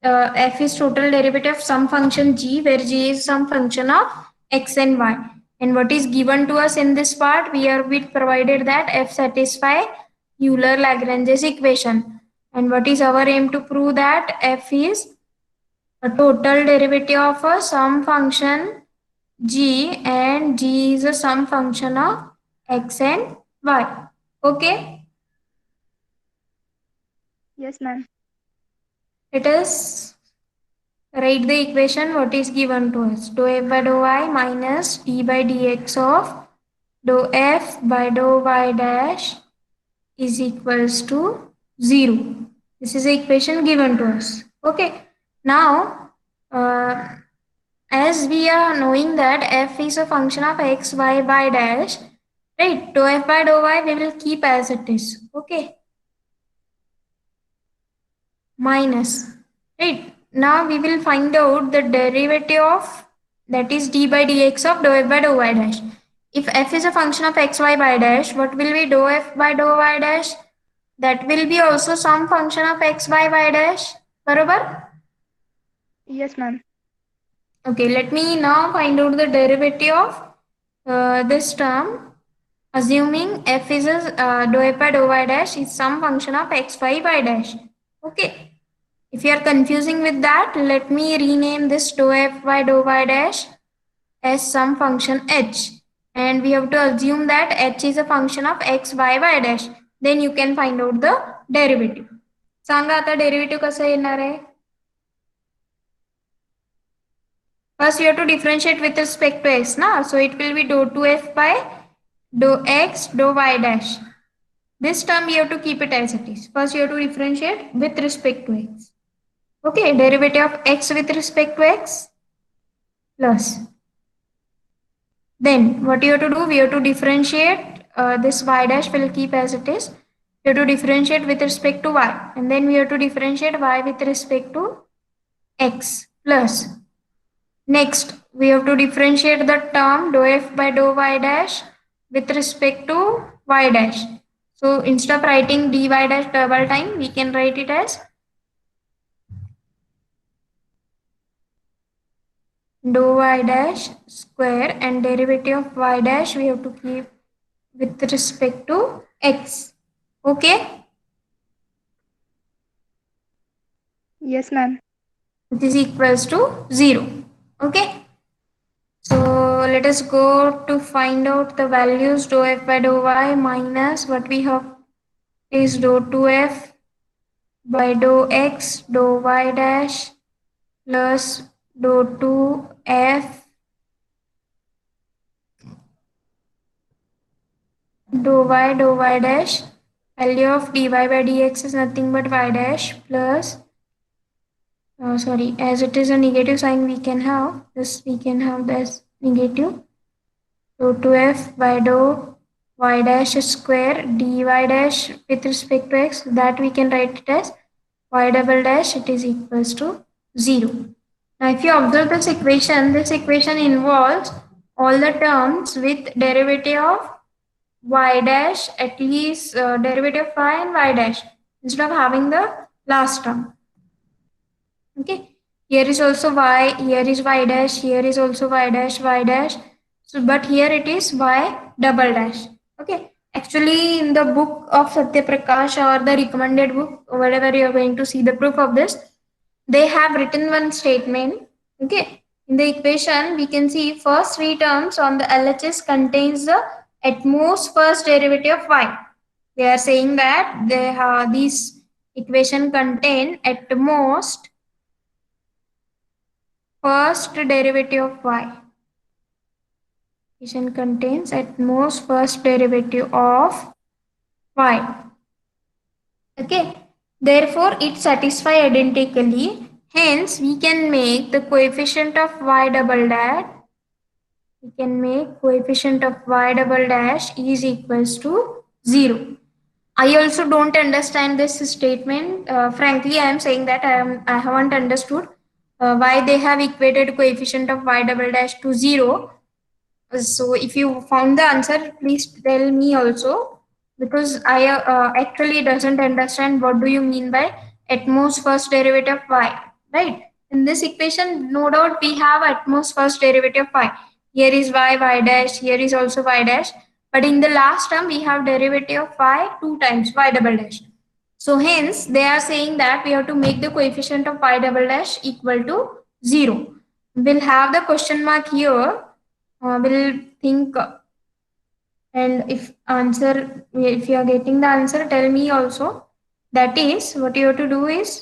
f is total derivative of some function g, where g is some function of x and y. And what is given to us in this part? We are provided that f satisfy Euler-Lagrange's equation. And what is our aim to prove? That f is a total derivative of a some function g and g is a some function of x and y. Okay, Yes, ma'am. let us write the equation what is given to us. Dou f by dou y minus d by dx of dou f by dou y dash is equals to 0. This is the equation given to us. Okay, now as we are knowing that f is a function of x, y, y dash, right? Dou f by dou y we will keep as it is. Okay, minus, right? Now we will find out the derivative of, that is d by dx of dou f by dou y dash. If f is a function of x, y, y dash, what will be dou f by dou y dash? That will be also some function of x, y, y dash. बरोबर? Yes, ma'am. Okay, let me now find out the derivative of this term. Assuming f is a dou f by dou y dash is some function of x, y, y dash. Okay. If you are confusing with that, let me rename this dou f by dou y dash as some function h, and we have to assume that h is a function of x, y dash. Then you can find out the derivative. सांगा आता derivative कसं येणार आहे. First you have to differentiate with respect to x, na? So it will be dou 2f by dou x dou y dash. This term you have to keep it as it is. First you have to differentiate with respect to x. Okay, derivative of x with respect to x plus. Then what you have to do, we have to differentiate this y dash will keep as it is. You have to differentiate with respect to y, and then we have to differentiate y with respect to x plus. Next, we have to differentiate the term dou f by dou y dash with respect to y dash. So instead of writing dy dash double time, we can write it as dou y dash square, and derivative of y dash we have to keep with respect to x. Okay? Yes, ma'am. It is equals to 0. Okay? So let us go to find out the values dou f by dou y minus what we have is dou 2f by dou x dou y dash plus dou 2f dou y dash. Value of dy by dx is nothing but y dash plus as it is a negative sign, we can have this, we can have this negative dou 2f by dou y dash square dy dash with respect to x, that we can write it as y double dash, it is equals to 0. Now if you observe this equation involves all the terms with derivative of y dash, at least derivative of y and y dash, instead of having the last term. Okay, here is also y, here is y dash, here is also y dash, y dash. So, but here it is y double dash. Okay, actually in the book of Satya Prakash or the recommended book, whatever you are going to see the proof of this, they have written one statement. Okay, in the equation we can see first three terms on the LHS contains the at most first derivative of y. They are saying that they have these equation contain at most first derivative of y. Equation contains at most first derivative of y. Okay, therefore it satisfies identically. Hence, we can make the coefficient of y double dash. We can make coefficient of y double dash is equals to 0. I also don't understand this statement. Frankly, I am saying that I haven't understood why they have equated coefficient of y double dash to 0. So if you found the answer, please tell me also, because I actually doesn't understand what do you mean by at most first derivative of y, right? In this equation, no doubt we have at most first derivative of y. Here is y dash, here is also y dash. But in the last term, we have derivative of y 2 times y double dash. So hence, they are saying that we have to make the coefficient of y double dash equal to 0. We'll have the question mark here. We'll think, and if you are getting the answer, tell me also. That is, what you have to do is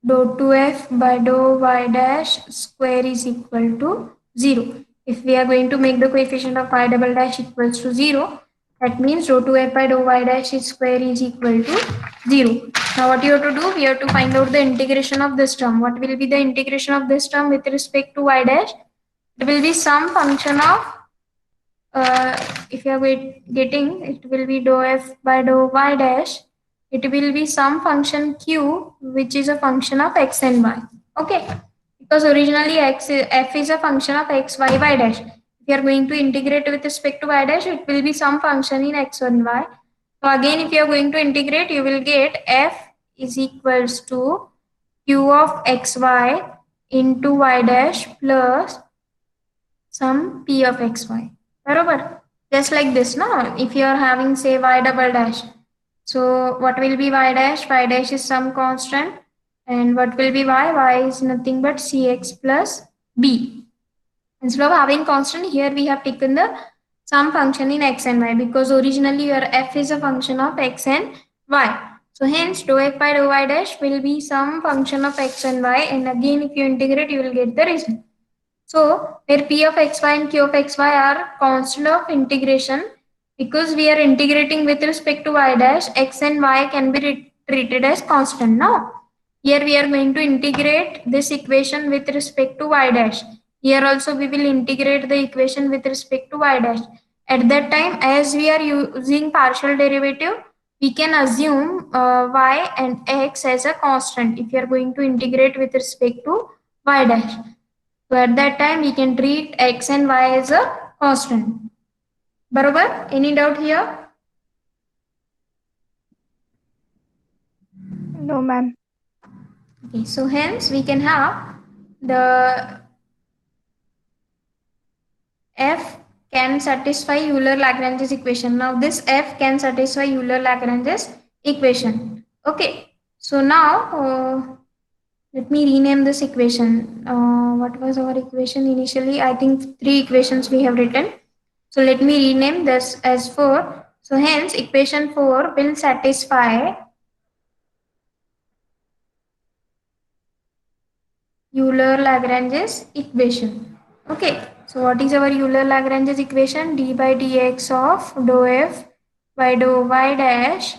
dou 2f by dou y dash square is equal to 0. If we are going to make the coefficient of y double dash equals to 0, that means dou 2f by dou y dash square is equal to 0. Now what you have to do, we have to find out the integration of this term. What will be the integration of this term with respect to y dash? It will be some function of, if you are getting, it will be dou f by dou y dash. It will be some function q, which is a function of x and y. Okay, because originally f is a function of x, y dash. If you are going to integrate with respect to y dash, it will be some function in x and y. So again, if you are going to integrate, you will get f is equals to q of xy into y dash plus some p of xy. Barabar? Just like this, no? If you are having, say, y double dash. So what will be y dash? Y dash is some constant. And what will be y? Y is nothing but cx plus b. Instead of having constant, here we have taken the some function in x and y because originally your f is a function of x and y. So hence dou f by dou y dash will be some function of x and y, and again if you integrate you will get the result. So where p of xy and q of xy are constant of integration, because we are integrating with respect to y dash, x and y can be treated as constant. Now here we are going to integrate this equation with respect to y dash. Here also we will integrate the equation with respect to y dash. At that time, as we are using partial derivative, we can assume y and x as a constant if you are going to integrate with respect to y dash. So at that time, we can treat x and y as a constant. Barobar? Any doubt here? No, ma'am. Okay, so hence we can have the f can satisfy Euler-Lagrange's equation. Now this f can satisfy Euler-Lagrange's equation. Okay, so now let me rename this equation. What was our equation initially? I think 3 equations we have written. So let me rename this as 4. So hence equation 4 will satisfy Euler-Lagrange's equation. Okay, so what is our Euler-Lagrange's equation? D by dx of dou f by dou y dash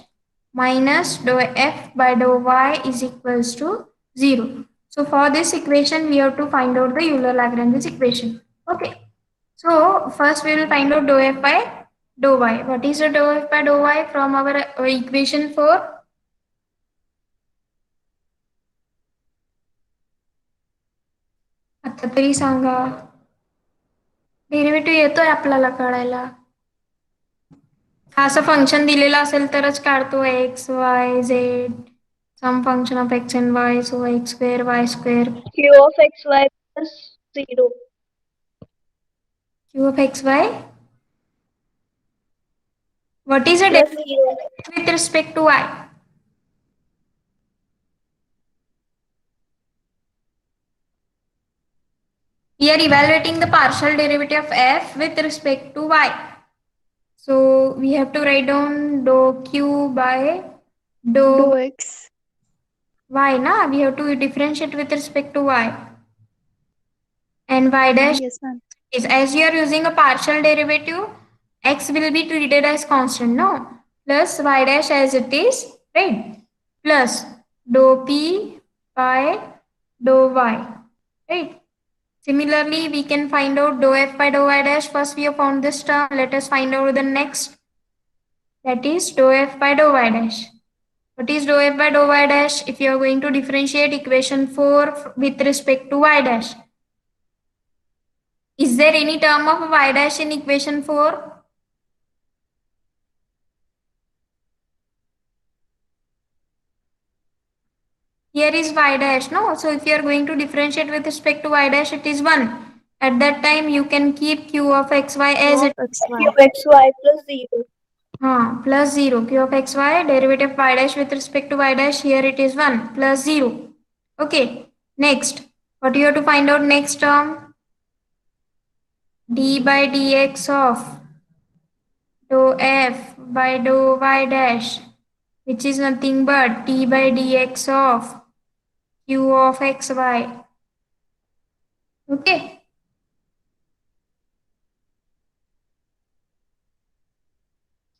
minus dou f by dou y is equals to 0. So for this equation, we have to find out the Euler-Lagrange's equation. Okay, so first we will find out dou f by dou y. What is the dou f by dou y from our equation 4? आता तरी सांगा. Derivative येतोय आपल्याला कळायला. असं function दिलेलं असेल तरच काढतो x y z some function of x and y so x square y square Q of xy plus 0. Q of x y what is a Plus 0. with respect to y? We are evaluating the partial derivative of f with respect to y. So we have to write down dou q by dou Dou x. y. Na? We have to differentiate with respect to y. And y dash Yes, ma'am. is, as you are using a partial derivative, x will be treated as constant, no? Plus y dash as it is, right? Plus dou p by dou y, right? Similarly, we can find out dou f by dou y dash. First, we have found this term. Let us find out the next. That is dou f by dou y dash. What is dou f by dou y dash? If you are going to differentiate equation 4 with respect to y dash. Is there any term of y dash in equation 4? Here is y dash, no? So if you are going to differentiate with respect to y dash, it is 1. At that time, you can keep q of xy as Q it of xy. Q of xy plus 0. plus 0. Q of xy, derivative of y dash with respect to y dash, here it is 1 plus 0. Okay, next. What you have to find out next term? D by dx of dou f by dou y dash, which is nothing but d by dx of q of xy. Okay.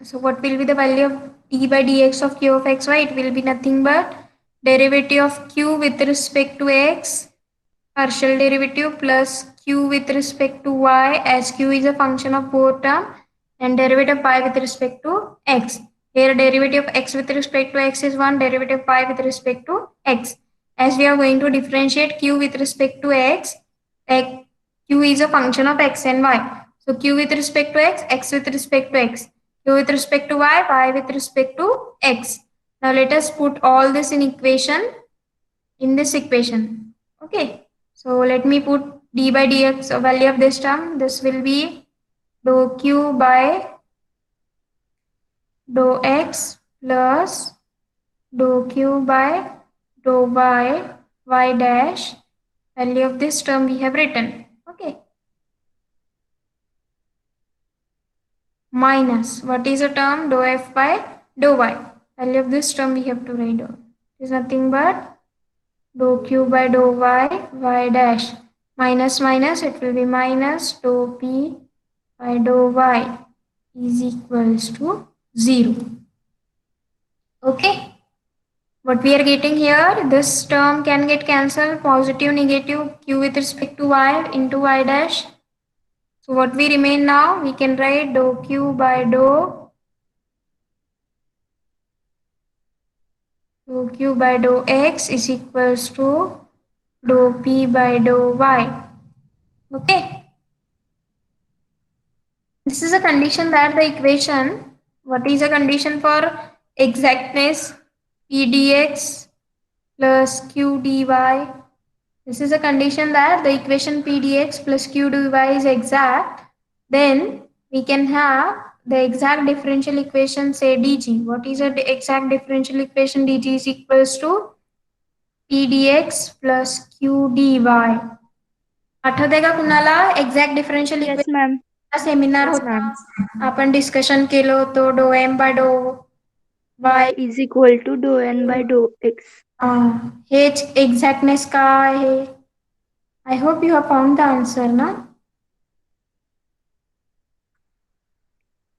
So what will be the value of d by dx of q of xy? It will be nothing but derivative of q with respect to x, partial derivative plus q with respect to y, as q is a function of both term, and derivative of y with respect to x. Here derivative of x with respect to x is 1, derivative of y with respect to x. As we are going to differentiate q with respect to x, q is a function of x and y. So q with respect to x, x with respect to x, q with respect to y, y with respect to x. Now let us put all this in equation, in this equation. Okay. So let me put d by dx value of this term. This will be dou q by dou x plus dou q by dou y, y dash value of this term we have written. Okay. Minus, what is a term? Dou f by dou y. Value of this term we have to write down. It is nothing but dou q by dou y dash. Minus minus, it will be minus dou p by dou y is equals to 0. Okay. What we are getting here, this term can get cancelled, positive, negative, q with respect to y into y dash. So what we remain now, we can write dou q by dou q by dou x is equals to dou p by dou y. Okay. This is a condition that the equation, what is a condition for exactness? P dx plus q dy. This is a condition that the equation p dx plus q dy is exact. Then we can have the exact differential equation, say dg. What is the exact differential equation? dg is equals to p dx plus q dy. आठवते का कुणाला exact differential Yes, इक्वेशन ma'am. Seminar Yes, होता, ma'am. आपण discussion केलं होतं dou m by dou y. Y is equal to dou n by dou x. हेच exactness काय आहे? I hope you have found the answer ना.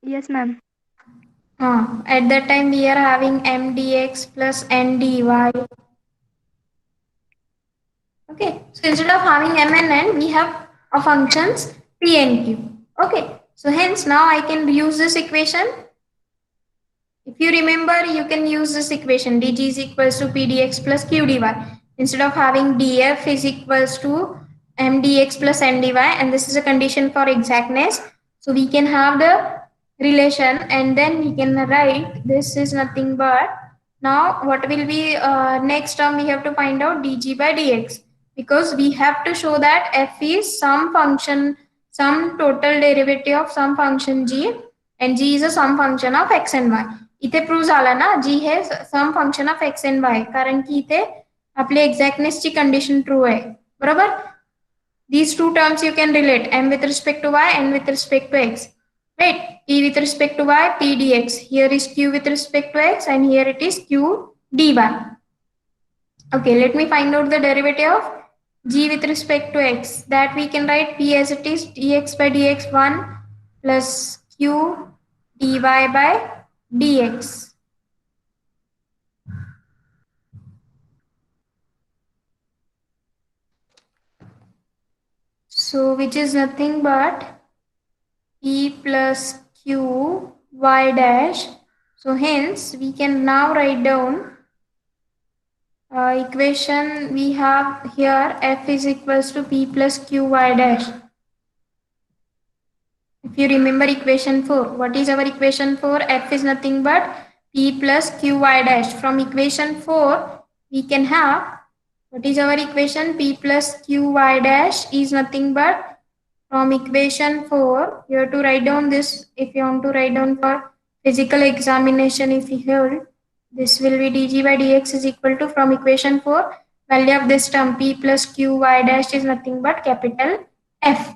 Yes, ma'am. At that time we are having m dx plus n dy. Okay, so instead of having m and n, we have a functions p and q. Okay, so hence now I can use this equation. If you remember, you can use this equation dg is equals to p dx plus q dy. Instead of having df is equals to m dx plus n dy, and this is a condition for exactness. So we can have the relation, and then we can write this is nothing but, now what will be next term we have to find out dg by dx, because we have to show that f is some function, some total derivative of some function g, and g is a sum function of x and y. इथे prove झाला ना, जी हे सम function of x and वाय, कारण की इथे आपली एक्झॅक्टनेसची condition true आहे. बरोबर. These two terms you can relate, m with respect to y, n with respect to x. Right? P with respect to y, p dx. Here is q with respect to x, and here it is q dy. Okay, let me find out the derivative of g with respect to x. That we can write p as it is dx by dx 1 plus q dy by dx. So which is nothing but p plus q y dash. So hence we can now write down equation we have here, f is equals to p plus q y dash. If you remember equation 4, what is our equation 4? F is nothing but p plus q y dash. From equation 4 we can have, what is our equation? P plus q y dash is nothing but, from equation 4 you have to write down this. If you want to write down for physical examination, if you hold, this will be dg by dx is equal to, from equation 4, value of this term p plus q y dash is nothing but capital F,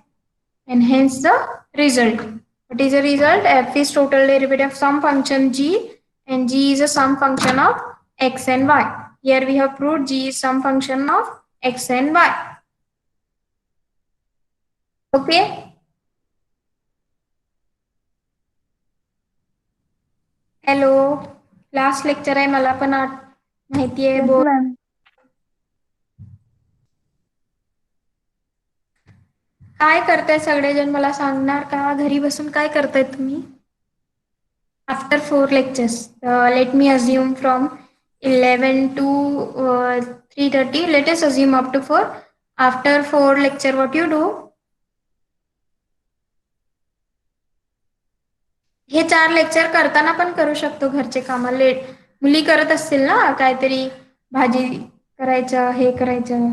and hence the result. What is the result? F is total derivative of some function g, and g is a sum function of x and y. Here we have proved g is some function of x and y. Okay. Hello, last lecture आहे, मला पण माहिती आहे. Yes, ma'am. काय करताय सगळेजण, मला सांगणार का? घरी बसून काय करताय तुम्ही? After 4 lectures, let me assume from 11 to 3:30, let us assume up to 4. After 4 lecture, what you do? हे 4 लेक्चर करताना पण करू शकतो घरचे काम. लेट मुली करत असतील ना, काहीतरी भाजी करायचं, हे करायचं.